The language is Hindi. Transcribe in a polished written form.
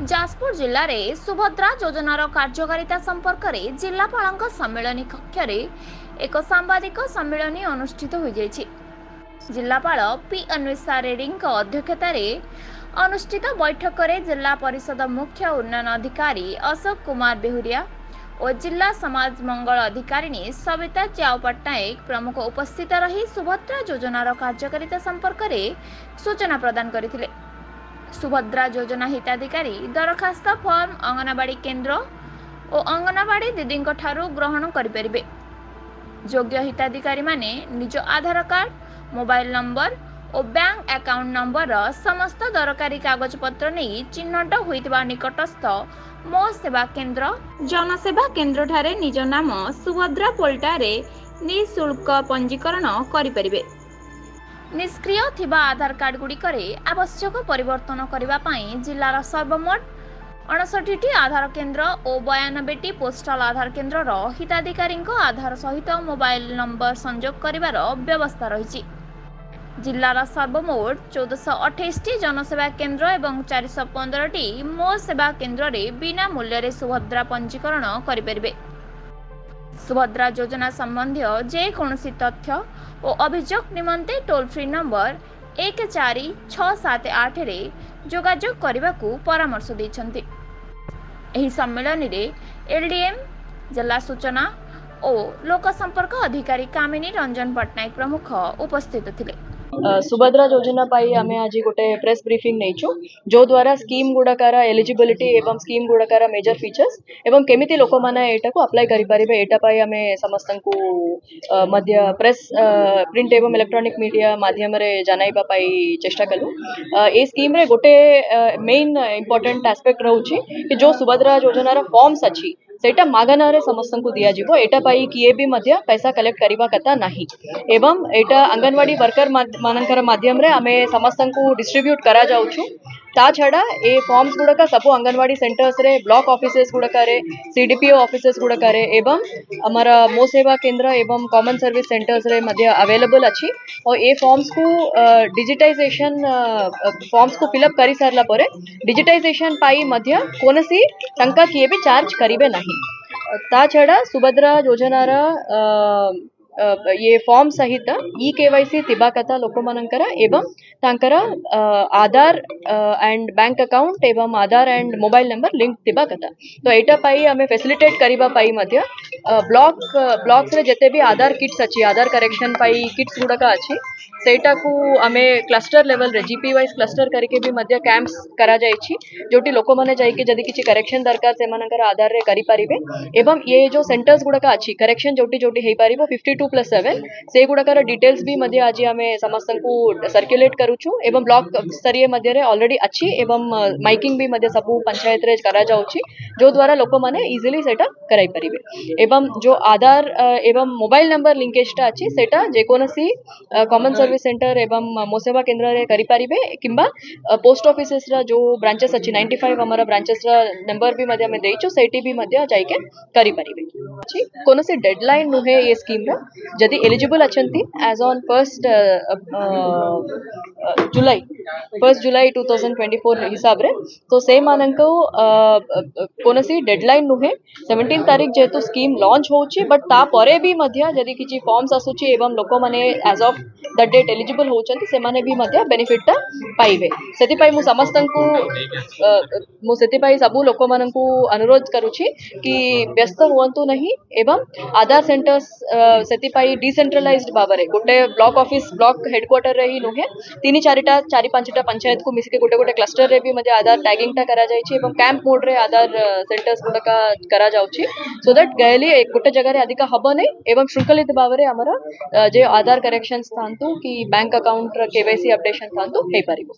जाजपुर जिले में सुभद्रा योजनार कार्यकारिता संपर्क में जिलापाल सम्मेलन कक्ष एक सांबादिक सम्मेलन अनुष्ठित हो जिलापाल पी अन्वेषा रेड्डी अध्यक्षतार अनुष्ठित बैठक में जिला परिषद मुख्य उन्नयन अधिकारी अशोक कुमार बेहुरिया और जिला समाज मंगल अधिकारिणी सविता च्याउ पट्टनायक प्रमुख उपस्थित रही सुभद्रा योजनार कार्यकारिता संपर्क में सूचना प्रदान करथिले। सुभद्रा योजना हिताधिकारी दरखास्त फॉर्म अंगनवाड़ी केन्द्र और अंगनवाड़ी दीदी ग्रहण करें। योग्य हिताधिकारी माने निज आधार कार्ड, मोबाइल नंबर और बैंक अकाउंट नंबर समस्त दरकारी कागजपत्र नहीं चिन्हट होइतिबा निकटस्थ मो सेवा केन्द्र जनसेवा केन्द्र ठारे निज नाम सुभद्रा पोर्टारे निःशुल्क पंजीकरण करें। निष्क्रिय थिबा आधार कार्ड गुड़िकरे आवश्यक परिवर्तन करने जिलार सर्वमोट 59 आधार केन्द्र और 92 पोस्टाल आधार केन्द्र हिताधिकारी आधार सहित मोबाइल नंबर संजोग करिवार व्यवस्था रही। जिलार सर्वमोट 1428 जनसेवा केन्द्र और 415 मो सेवा केन्द्र में बिना मूल्य सुभद्रा पंजीकरण करें। सुभद्रा योजना संबंधी जेकोसी तथ्य और अभियोग निमंते टोल फ्री नंबर 14678 रे जोगाजोग करने को परामर्श देछन्ति। एही सम्मेलन में एलडीएम, जिला सूचना और लोक संपर्क अधिकारी कामिनी रंजन पट्टनायक प्रमुख उपस्थित थिले। सुभद्रा योजना पाई आमे आज गोटे प्रेस ब्रीफिंग नहींचु जो द्वारा स्कीम गुड़ाकार एलिजिबिलिटी एवं स्कीम गुड़ाकार मेजर फीचर्स एवं केमिति लोक माने एटा को अप्लाई करि परिबे एटा पाई आमे समस्त को मध्य प्रेस प्रिंट एवं इलेक्ट्रॉनिक मीडिया माध्यम रे जनाइबा पाई चेष्टा कलु। ए स्कीम रे गोटे मेन इंपोर्टेंट एस्पेक्ट रहउची कि जो सुभद्रा योजना रा फॉर्म्स अछि सेटा मागना रे समस्त को दिया जिवो एटा पाई किए भी मध्य पैसा कलेक्ट करिबा कथा नाही एवं एटा आंगनवाड़ी वर्कर मानकर माध्यम रे आमे समस्त को डिस्ट्रीब्यूट करा जाउछु। ता छड़ा ए फॉर्म्स गुड़का सबो आंगनवाड़ी सेंटर्स रे ब्लॉक ऑफिसेस गुड़का रे सीडीपीओ ऑफिसेस गुड़का रे एवं हमारा मो सेवा केंद्र एवं कॉमन सर्विस सेंटर्स रे मध्य अवेलेबल अछि और ए फॉर्म्स को डिजिटाइजेशन फॉर्म्स को फिलअप करि सारला परे डिजिटाइजेशन पाई मध्य कोनसी टंका किए भी चार्ज करिवे नाही। ता छड़ा सुभद्रा योजना रा ये फॉर्म सहित ई केवाईसी थिबा कथा लोक मानकर एवं तांकर आधार एंड बैंक अकाउंट एवं आधार एंड मोबाइल नंबर लिंक थिबा कथा तो एटा पाई हमें फैसिलिटेट करिबा पाई मध्य ब्लॉक रे जते भी आधार किट्स अछि आधार करेक्शन पाई किट्स गुडका अछि सेटा को आमे क्लस्टर लेवल रे जीपी वाइज क्लस्टर करके भी मध्य कैंप्स करा जाय छी जोटी लोक माने जाय के जदी किछि करेक्शन दरकार से मानकर आधार रे करि परिबे एवं ये जो सेंटर्स गुडका अछि करेक्शन जोटी जोटी हेई परिबो 52+7 से गुडकार डिटेल्स भी मध्य आज आमे समस्त को सर्कुलेट करूछु एवं ब्लॉक स्तरीय मध्य रे ऑलरेडी अछि एवं माइकिंग भी मध्य सबु पंचायत रे करा जाउछि जो द्वारा लोक माने इजीली सेटा कराई परिबे एवं जो आधार एवं मोबाइल नंबर लिंकेज टा अछि सेटा जे कोनसी कॉमन सर्विस सेंटर एवं मो सेवा केंद्र रे करि परिबे किंबा पोस्ट ऑफिसेस रा जो ब्रांचेस अछि 95 हमारा ब्रांचेस रा नंबर भी मध्य में देइछु सेटी भी मध्य जाय के करि परिबे अछि कोनसी डेडलाइन नुहे ये स्कीम रा जदि एलिजिबल अछंती एज ऑन 1 जुलाई 2024 हिसाब रे तो से माननको कोनसी डेडलाइन नुहे 17 तारिख जेतु स्कीम लॉन्च होउची बट ता परे भी मध्य जदि किछि फॉर्म्स आसुची एवं लोक माने age of the date eligible होउचंती से माने भी मध्य बेनिफिट ता पाइबे सेति पाई मु समस्तन को मु सेति पाई सबु लोक माननको अनुरोध करूची कि व्यस्त हुअंतु नहीं एवं आधार सेंटर्स सेति पाई डिसेंट्रलाइज्ड भाबरे गोटे ब्लॉक ऑफिस ब्लॉक हेडक्वार्टर रे ही नुहे 3-4 पंचायत को मिसके गोटे गोटे क्लस्टर रे भी मध्य आधार टैगिंग टा करा जायछि एवं कैंप मोड रे आधार सेंटर्स गुडका करा जाउछि सो दैट गयली एक गोटे जगह रे अधिक हबो नै एवं श्रृंखलित भाबरे हमरा जे आधार करेक्शन थांतु कि बैंक अकाउंट केवाईसी अपडेशन थांतु हे परिबो।